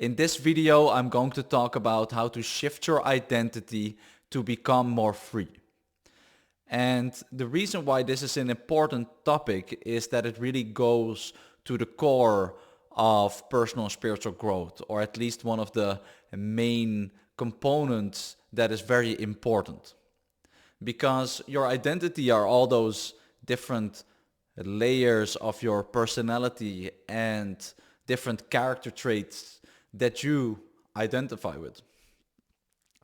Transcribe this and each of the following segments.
In this video, I'm going to talk about how to shift your identity to become more free. And the reason why this is an important topic is that it really goes to the core of personal and spiritual growth, or at least one of the main components that is very important. Because your identity are all those different layers of your personality and different character traits that you identify with,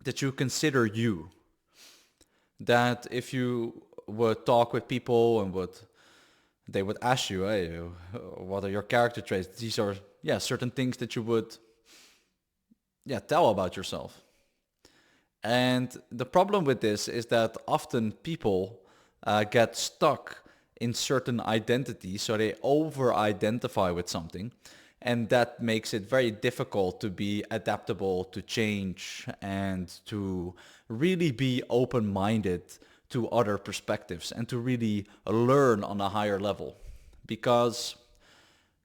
that you consider you. That if you would talk with people and they would ask you, hey, what are your character traits? These are certain things that you would tell about yourself. And the problem with this is that often people get stuck in certain identities, so they over-identify with something, and that makes it very difficult to be adaptable to change and to really be open-minded to other perspectives and to really learn on a higher level. Because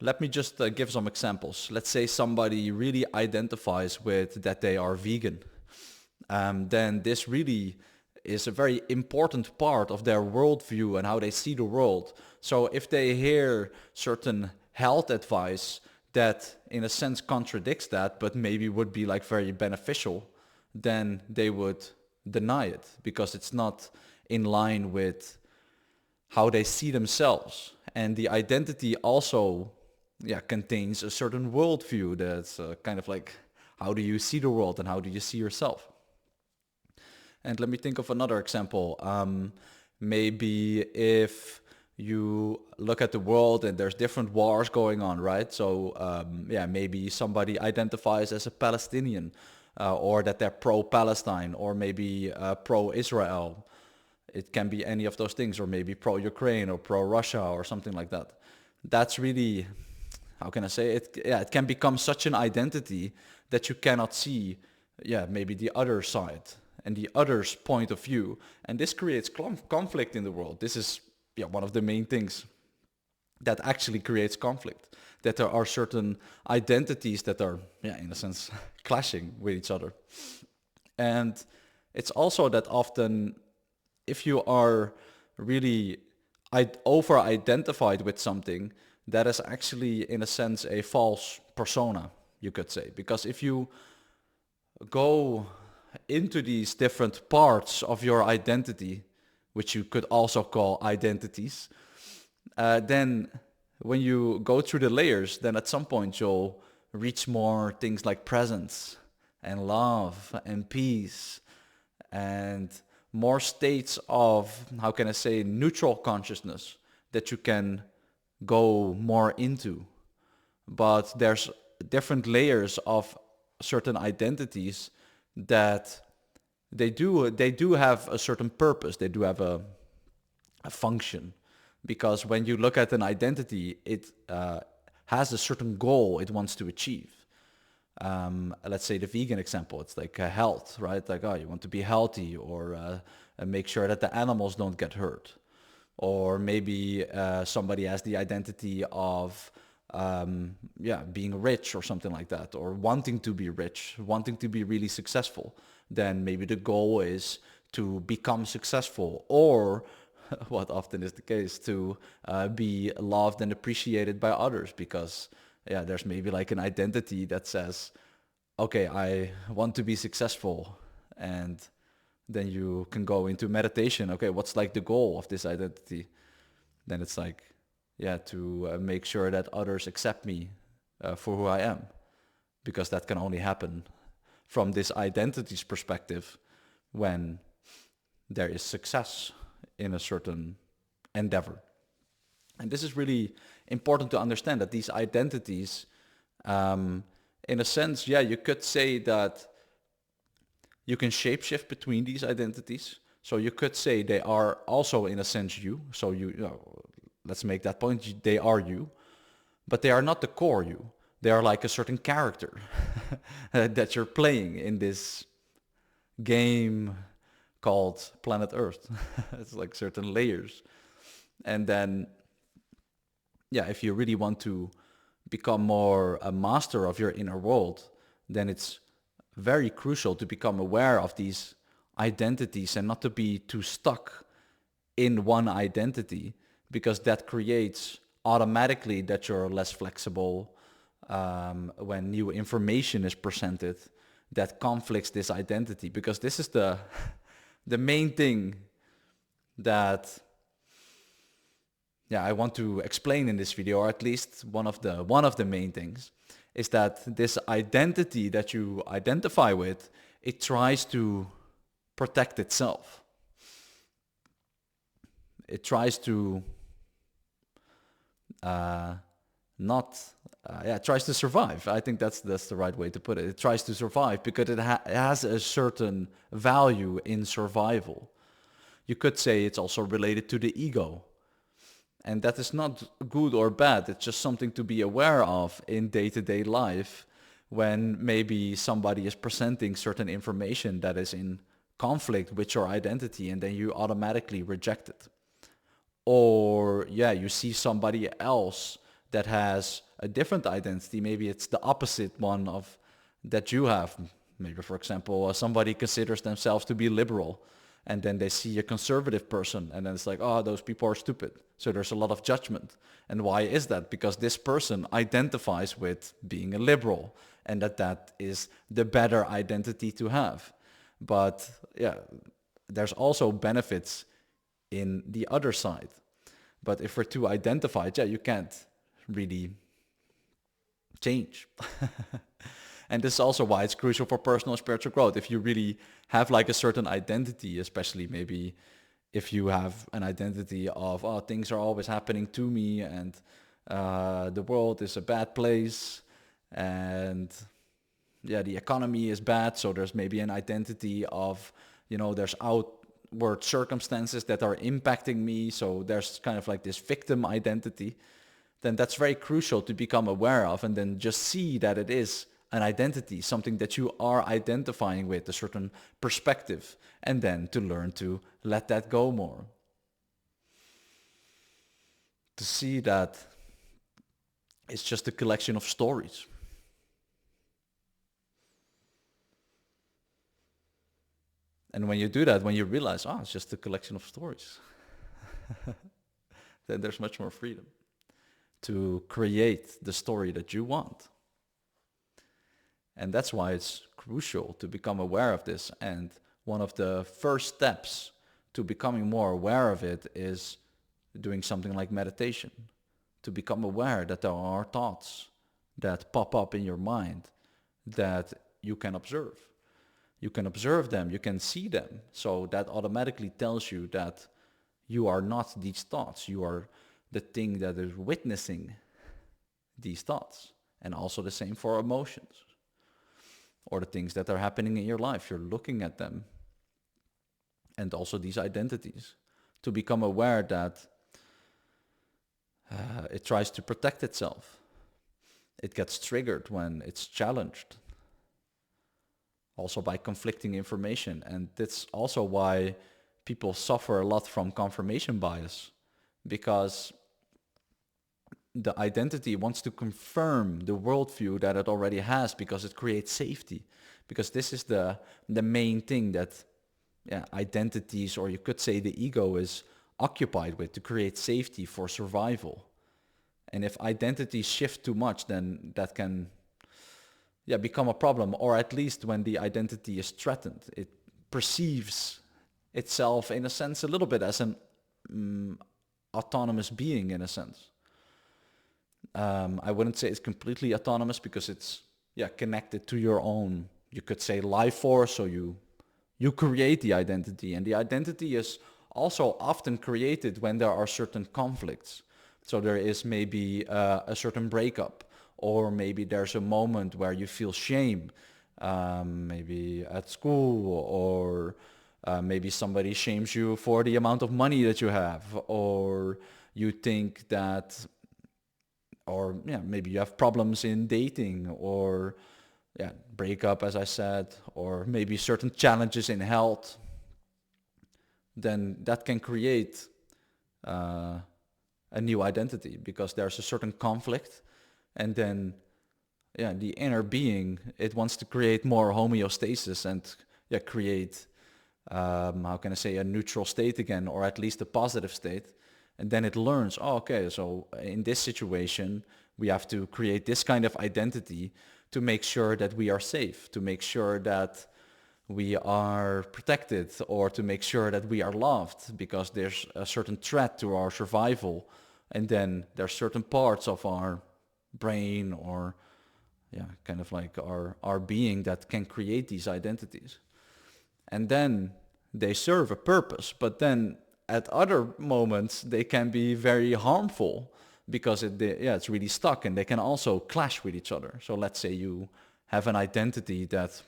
let me just give some examples. Let's say somebody really identifies with that they are vegan. Then this really is a very important part of their worldview and how they see the world. So if they hear certain health advice that in a sense contradicts that, but maybe would be like very beneficial, then they would deny it because it's not in line with how they see themselves. And the identity also contains a certain worldview that's kind of like, how do you see the world and how do you see yourself? And let me think of another example. Maybe if you look at the world and there's different wars going on, right? So maybe somebody identifies as a Palestinian or that they're pro-Palestine or maybe pro-Israel. It can be any of those things, or maybe pro-Ukraine or pro-Russia or something like that. That's really, how can I say it? Yeah, it can become such an identity that you cannot see, maybe the other side and the other's point of view. And this creates conflict in the world. This is one of the main things that actually creates conflict, that there are certain identities that are, in a sense, clashing with each other. And it's also that often if you are really over-identified with something, that is actually, in a sense, a false persona, you could say. Because if you go into these different parts of your identity, which you could also call identities, then when you go through the layers, then at some point you'll reach more things like presence and love and peace and more states of, how can I say, neutral consciousness that you can go more into. But there's different layers of certain identities that they do have a certain purpose. They do have a function, because when you look at an identity, it has a certain goal it wants to achieve. Let's say the vegan example, it's like health, right? Like, you want to be healthy, or make sure that the animals don't get hurt. Or maybe somebody has the identity of being rich or something like that, or wanting to be rich, wanting to be really successful. Then maybe the goal is to become successful, or what often is the case, to be loved and appreciated by others, because there's maybe like an identity that says, okay, I want to be successful. And then you can go into meditation. Okay, what's like the goal of this identity? Then it's like, to make sure that others accept me for who I am, because that can only happen from this identity's perspective when there is success in a certain endeavor. And this is really important to understand, that these identities, in a sense, you could say that you can shapeshift between these identities. So you could say they are also, in a sense, you. So let's make that point, they are you, but they are not the core you. They are like a certain character that you're playing in this game called Planet Earth. It's like certain layers. And then, if you really want to become more a master of your inner world, then it's very crucial to become aware of these identities and not to be too stuck in one identity, because that creates automatically that you're less flexible when new information is presented that conflicts this identity, because this is the the main thing that I want to explain in this video, or at least one of the main things, is that this identity that you identify with, it tries to protect itself. It tries to it tries to survive. I think that's the right way to put it. It tries to survive because it has a certain value in survival. You could say it's also related to the ego. And that is not good or bad. It's just something to be aware of in day-to-day life when maybe somebody is presenting certain information that is in conflict with your identity, and then you automatically reject it. Or you see somebody else that has a different identity. Maybe it's the opposite one of that you have. Maybe, for example, somebody considers themselves to be liberal, and then they see a conservative person, and then it's like, oh, those people are stupid. So there's a lot of judgment. And why is that? Because this person identifies with being a liberal, and that is the better identity to have. But there's also benefits in the other side. But if we're too identified, you can't really change. And this is also why it's crucial for personal and spiritual growth. If you really have like a certain identity, especially maybe if you have an identity of, oh, things are always happening to me, and the world is a bad place, and the economy is bad, so there's maybe an identity of, there's outward circumstances that are impacting me, so there's kind of like this victim identity, then that's very crucial to become aware of, and then just see that it is an identity, something that you are identifying with, a certain perspective, and then to learn to let that go more. To see that it's just a collection of stories. And when you do that, when you realize, it's just a collection of stories, then there's much more freedom to create the story that you want. And that's why it's crucial to become aware of this. And one of the first steps to becoming more aware of it is doing something like meditation. To become aware that there are thoughts that pop up in your mind that you can observe. You can observe them, you can see them. So that automatically tells you that you are not these thoughts. You are the thing that is witnessing these thoughts. And also the same for emotions, or the things that are happening in your life. You're looking at them. And also these identities. To become aware that it tries to protect itself. It gets triggered when it's challenged. Also by conflicting information. And that's also why people suffer a lot from confirmation bias. Because the identity wants to confirm the worldview that it already has, because it creates safety. Because this is the main thing that identities, or you could say the ego, is occupied with, to create safety for survival. And if identities shift too much, then that can become a problem, or at least when the identity is threatened, it perceives itself in a sense a little bit as an autonomous being in a sense. I wouldn't say it's completely autonomous, because it's connected to your own, you could say, life force. So you create the identity, and the identity is also often created when there are certain conflicts. So there is maybe a certain breakup, or maybe there's a moment where you feel shame, maybe at school, or maybe somebody shames you for the amount of money that you have, or you think that, or maybe you have problems in dating, or breakup, as I said, or maybe certain challenges in health. Then that can create a new identity, because there's a certain conflict, and then yeah, the inner being, it wants to create more homeostasis and yeah, create, how can I say, a neutral state again, or at least a positive state. And then it learns, oh, okay, so in this situation, we have to create this kind of identity to make sure that we are safe, to make sure that we are protected, or to make sure that we are loved, because there's a certain threat to our survival. And then there's certain parts of our brain, or yeah, kind of like our being, that can create these identities. And then they serve a purpose, but then at other moments they can be very harmful, because it's really stuck, and they can also clash with each other. So let's say you have an identity that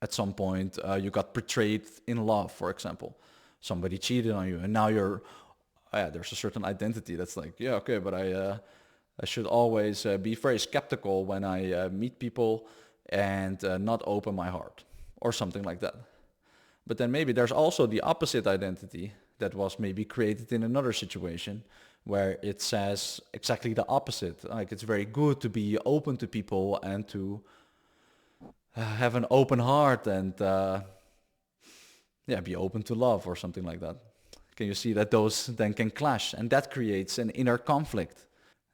at some point you got betrayed in love, for example. Somebody cheated on you, and now there's a certain identity that's like, yeah, okay, but I should always be very skeptical when I meet people, and not open my heart, or something like that. But then maybe there's also the opposite identity that was maybe created in another situation, where it says exactly the opposite. Like, it's very good to be open to people, and to have an open heart, and be open to love, or something like that. Can you see that those then can clash, and that creates an inner conflict?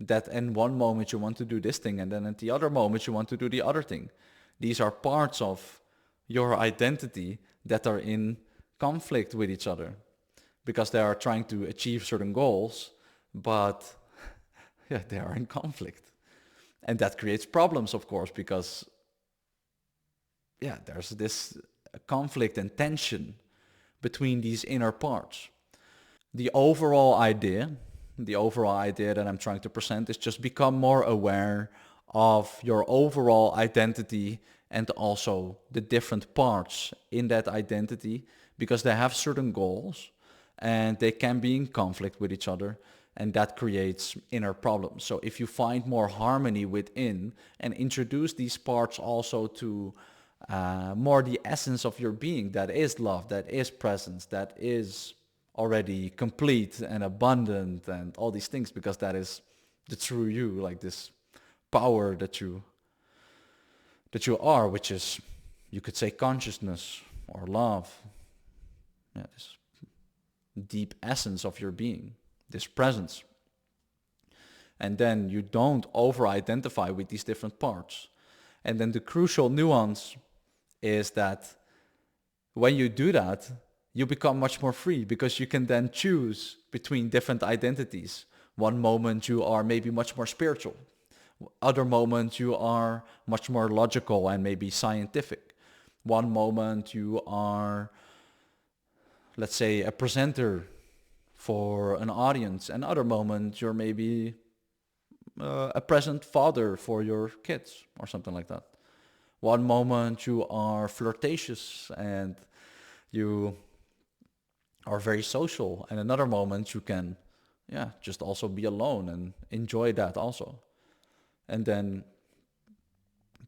That in one moment you want to do this thing, and then at the other moment you want to do the other thing. These are parts of your identity that are in conflict with each other, because they are trying to achieve certain goals, but yeah, they are in conflict. And that creates problems, of course, because yeah, there's this conflict and tension between these inner parts. The overall idea, that I'm trying to present, is just become more aware of your overall identity, and also the different parts in that identity, because they have certain goals and they can be in conflict with each other, and that creates inner problems. So if you find more harmony within, and introduce these parts also to more the essence of your being, that is love, that is presence, that is already complete and abundant, and all these things, because that is the true you, like this power that you are, which is, you could say, consciousness or love. Yeah, this deep essence of your being, this presence. And then you don't over-identify with these different parts. And then the crucial nuance is that when you do that, you become much more free, because you can then choose between different identities. One moment you are maybe much more spiritual. Other moments you are much more logical and maybe scientific. One moment you are, let's say, a presenter for an audience. And other moments you're maybe a present father for your kids, or something like that. One moment you are flirtatious and you are very social, and another moment you can just also be alone and enjoy that also. And then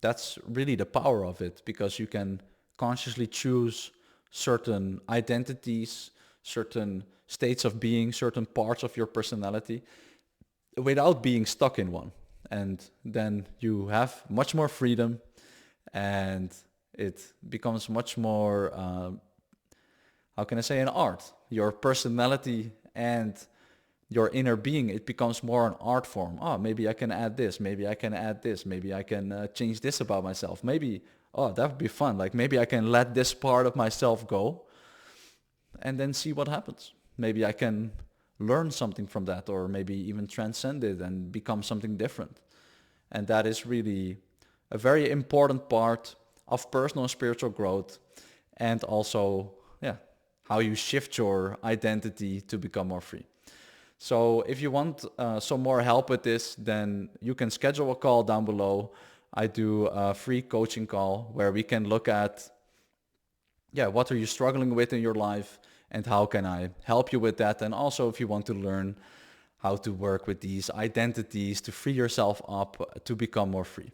that's really the power of it, because you can consciously choose certain identities, certain states of being, certain parts of your personality, without being stuck in one. And then you have much more freedom, and it becomes much more, how can I say, an art. Your personality and your inner being, it becomes more an art form. Oh, maybe I can add this, maybe I can add this, maybe I can change this about myself. Maybe, oh, that would be fun. Like, maybe I can let this part of myself go, and then see what happens. Maybe I can learn something from that, or maybe even transcend it and become something different. And that is really a very important part of personal and spiritual growth, and also, how you shift your identity to become more free. So if you want some more help with this, then you can schedule a call down below. I do a free coaching call where we can look at, what are you struggling with in your life, and how can I help you with that? And also, if you want to learn how to work with these identities to free yourself up to become more free.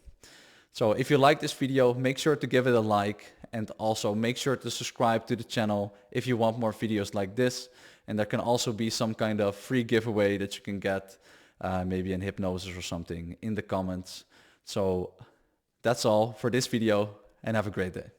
So if you like this video, make sure to give it a like, and also make sure to subscribe to the channel if you want more videos like this. And there can also be some kind of free giveaway that you can get, maybe in hypnosis or something, in the comments. So that's all for this video, and have a great day.